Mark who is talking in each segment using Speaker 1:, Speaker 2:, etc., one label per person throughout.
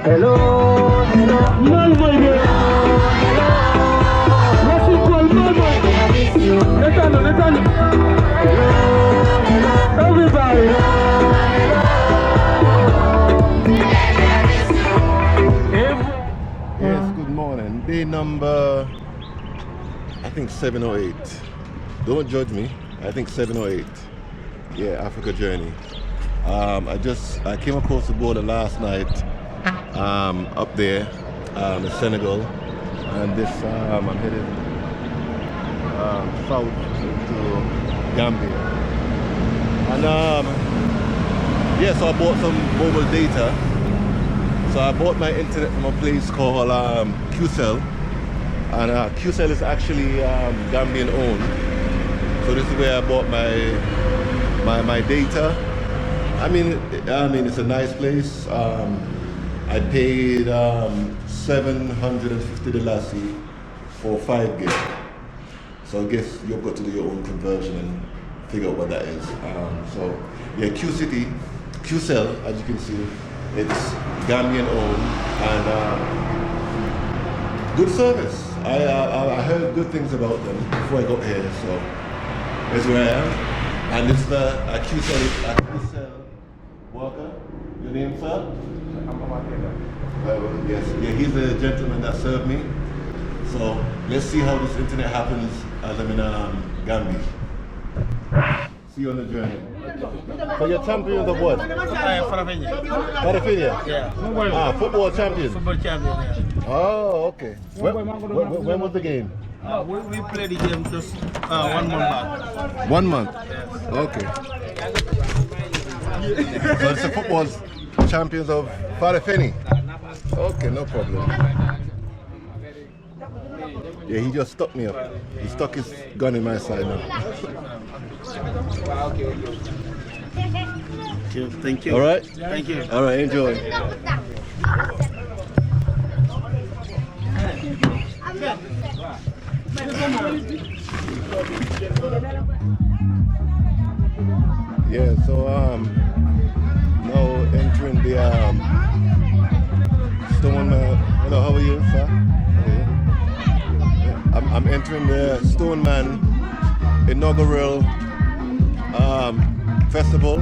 Speaker 1: Hello, hello, Malboy. Hello, what's it called, Malboy? Let's Hello, hello, everybody.
Speaker 2: Yes, good morning. Day number, I think 7 or 8. Don't judge me. I think 7 or 8. Yeah, Africa journey. I came across the border last night up there in Senegal, and this I'm headed south to Gambia. And yeah, so I bought some mobile data. So I bought my internet from a place called QCell, and QCell is actually Gambian owned. So this is where I bought my data. I mean it's a nice place. I paid $750 for 5 gig. So I guess you've got to do your own conversion and figure out what that is. So yeah, QCell, as you can see, it's Gambian owned and good service. I heard good things about them before I got here, so it's where I am. And it's the QCell worker. Your name, sir? Yes, yeah, he's the gentleman that served me. So let's see how this internet happens as I'm in Gambia. See you on the journey. So you're champions of what?
Speaker 3: Farafenni.
Speaker 2: Farafenni?
Speaker 3: Yeah.
Speaker 2: Football champion?
Speaker 3: Football champion, yeah.
Speaker 2: Oh, okay. When was the game?
Speaker 3: We played the game just 1 month back.
Speaker 2: 1 month?
Speaker 3: Yes.
Speaker 2: Okay. So it's the football champions of Farafenni? Okay, no problem. Yeah, he just stuck me up. He stuck his gun in my side now.
Speaker 3: Thank you.
Speaker 2: All right?
Speaker 3: Thank you.
Speaker 2: All right, enjoy. Yeah, so now entering the Stone Man. Hello, how are you, sir? I'm entering the Stone Man inaugural festival.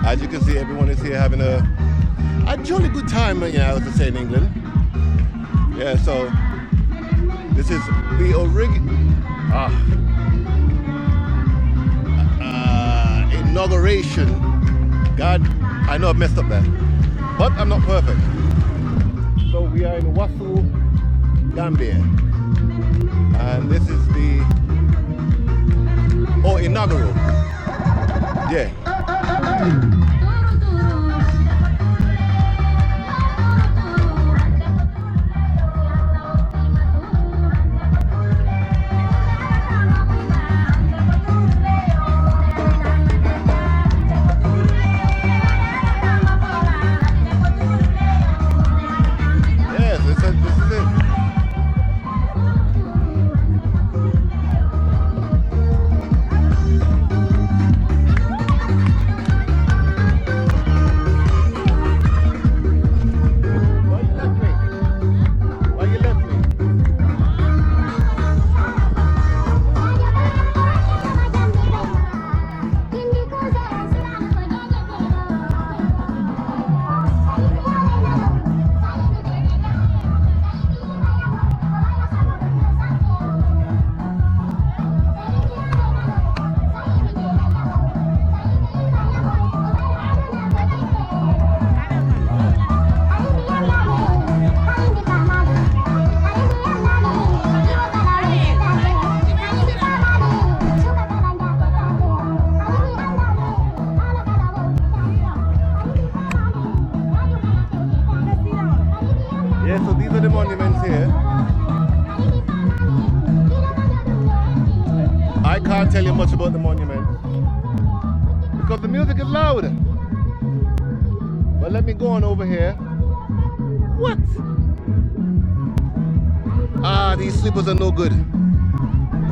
Speaker 2: As you can see, everyone is here having a jolly good time, you know, I was to say in England. Yeah, so this is the inauguration. God, I know I've messed up that, but I'm not perfect. So we are in Wassu, Gambia, and this is the inaugural. Yeah. I can't tell you much about the monument because the music is loud. But let me go on over here. What? Ah, these slippers are no good.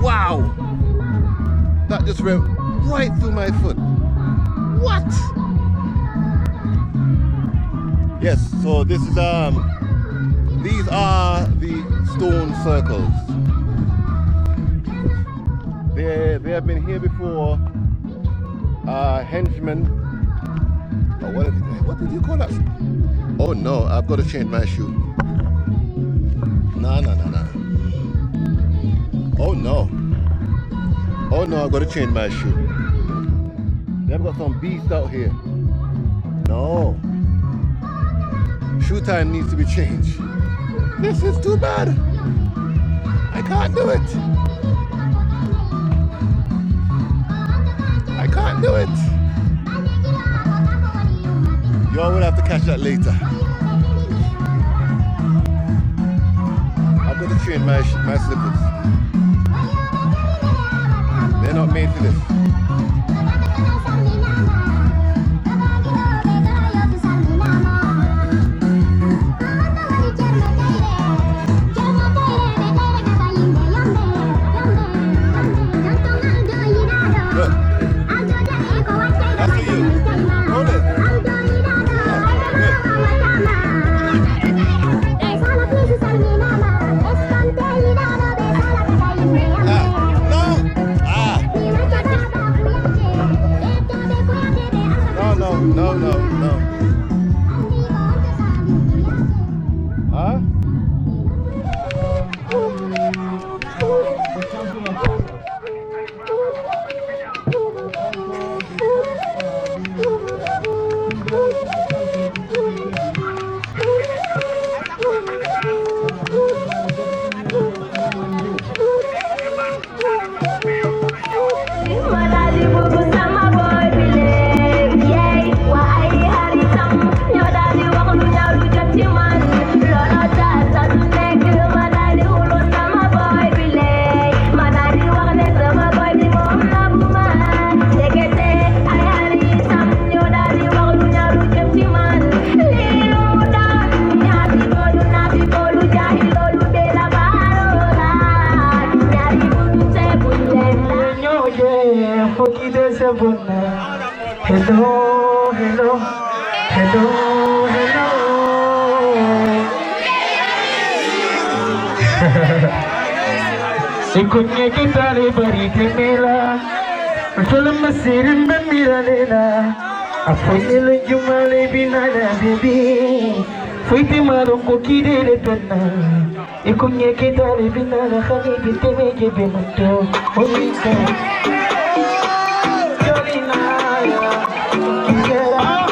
Speaker 2: Wow! That just went right through my foot. What? Yes, so this is these are the stone circles. They have been here before. Henchmen. Oh, what did you call that? Oh no, I've got to change my shoe. No. Oh no. Oh no, I've got to change my shoe. They've got some beast out here. No. Shoe time needs to be changed. This is too bad. I can't do it. I can't do it. Y'all will have to catch that later. I've got to change my slippers. They're not made for this. No. Huh?
Speaker 1: Ikunya kita lebari temela, solo masirin bamira lela. Afoy nila jumale binada baby, foi temaro kokide le tona. Ikunya kita lebinada khali biteme jebe muto. Oisa, Jolina ya, kira.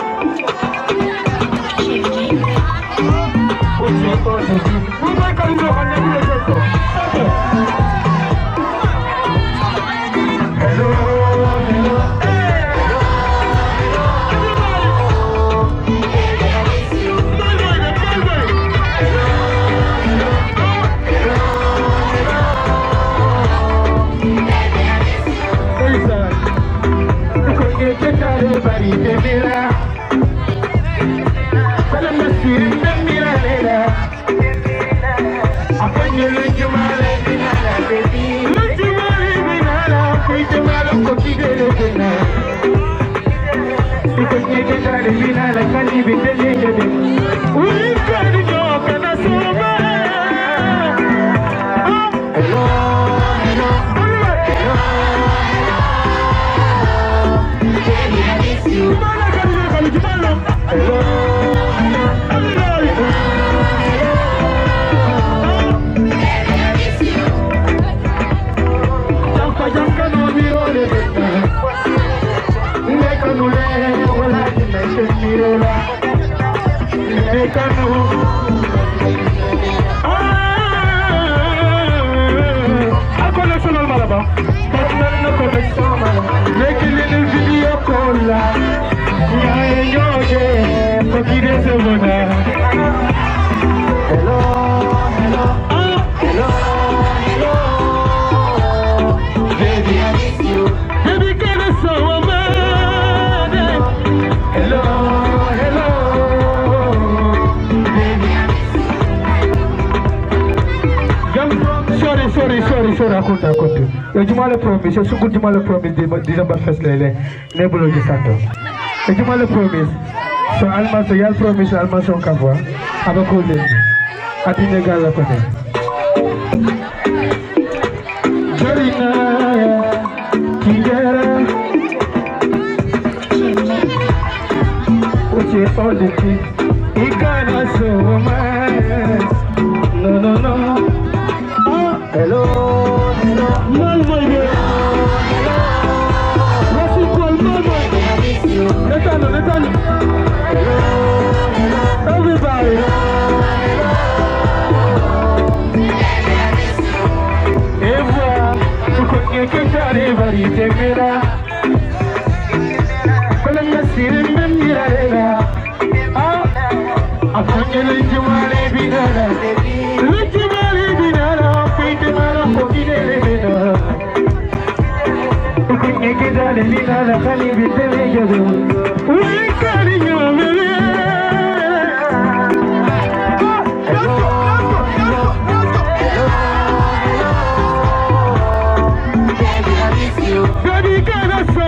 Speaker 1: Sorry, raconte. Eu mal promise, eu sugo de mal promise de December Fest lele, nebulo de santo. Eu mal promise. So alma so yal promise alma son kafwa. Aba kulde. Atine gala kote. Jarina Kigera. Uche all the things. Igana so much. No. Hello. Malmo here. Wassu call Malmo. Letano. Everybody. Everyone, tu cogne che c'arriva di te mira. Quella mia sirena mirarela. A cogne le giumale binara. Le giumale binara, finte mala pochine le binara. Tu cogne che dale binara, cani vite le gado. Ui cariño mele. Baby, can I so